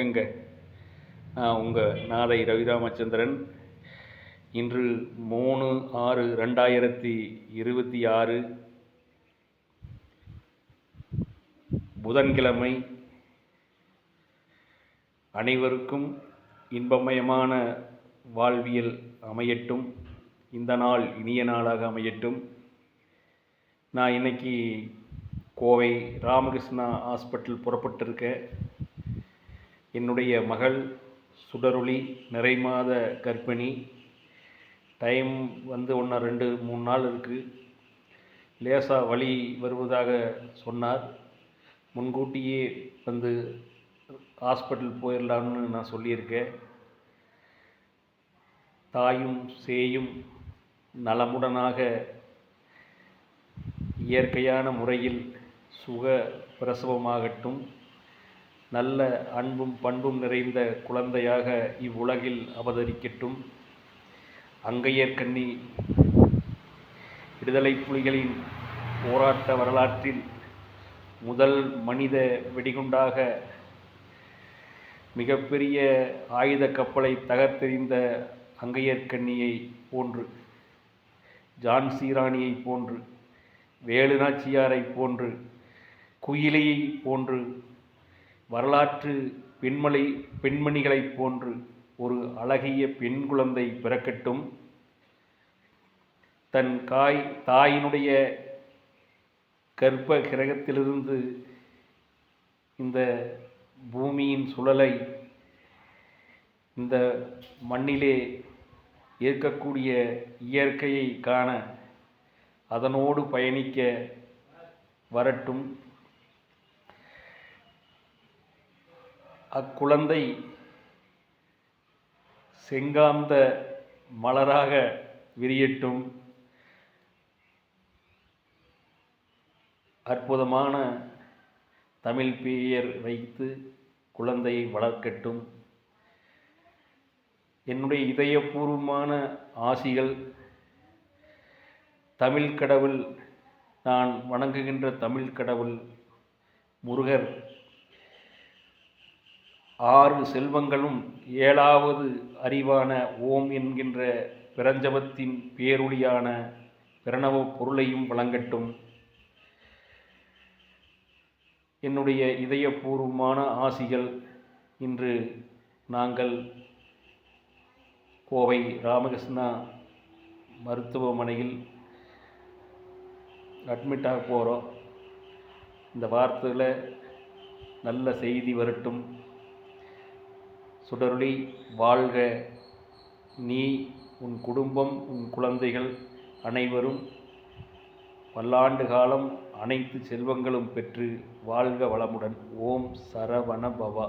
வணக்கங்க. நான் உங்கள் நாதை ரவிராமச்சந்திரன். இன்று 3/6/2026 புதன்கிழமை. அனைவருக்கும் இன்பமயமான வாழ்வியல் அமையட்டும். இந்த நாள் இனிய நாளாக அமையட்டும். நான் இன்னைக்கு கோவை ராமகிருஷ்ணா ஹாஸ்பிட்டல் புறப்பட்டிருக்கேன். என்னுடைய மகள் சுடரொளி நிறைமாத கர்ப்பிணி. டைம் வந்து 1 2 3 நாள் இருக்குது. லேசாக வலி வருவதாக சொன்னார். முன்கூட்டியே வந்து ஹாஸ்பிட்டல் போயிடலான்னு நான் சொல்லியிருக்கேன். தாயும் சேயும் நலமுடனாக இயற்கையான முறையில் சுக பிரசவமாகட்டும். நல்ல அன்பும் பண்பும் நிறைந்த குழந்தையாக இவ்வுலகில் அவதரிக்கட்டும். அங்கையர்கண்ணி விடுதலை புலிகளின் போராட்ட வரலாற்றில் முதல் மனித வெடிகுண்டாக மிகப்பெரிய ஆயுத கப்பலை தகர்த்தெறிந்த அங்கையர்கண்ணியை போன்று, ஜான்சி ராணியை போன்று, வேலு நாச்சியாரை போன்று, குயிலியை போன்று, வரலாற்று பெண்மணிகளைப் போன்று ஒரு அழகிய பெண் குழந்தை பிறக்கட்டும். தன் தாயினுடைய கர்ப்ப கிரகத்திலிருந்து இந்த பூமியின் சுழலை, இந்த மண்ணிலே இருக்கக்கூடிய இயற்கையை காண, அதனோடு பயணிக்க வரட்டும். அக்குழந்தை செங்காந்த மலராக விரியட்டும். அற்புதமான தமிழ் பெயர் வைத்து குழந்தையை வளர்க்கட்டும். என்னுடைய இதயபூர்வமான ஆசிகள். தமிழ் கடவுள், நான் வணங்குகின்ற தமிழ் கடவுள் முருகர் 6 செல்வங்களும் 7வது அறிவான ஓம் என்கின்ற பிரஞ்சபத்தின் பேரொளியான பிரணவ பொருளையும் வழங்கட்டும். என்னுடைய இதயபூர்வமான ஆசிகள். இன்று நாங்கள் கோவை ராமகிருஷ்ணா மருத்துவமனையில் அட்மிட்டாக போகிறோம். இந்த வாரத்தில் நல்ல செய்தி வரட்டும். சுடரொளி வாழ்க. நீ, உன் குடும்பம், உன் குழந்தைகள் அனைவரும் பல்லாண்டு காலம் அனைத்து செல்வங்களும் பெற்று வாழ்க வளமுடன். ஓம் சரவண பவா.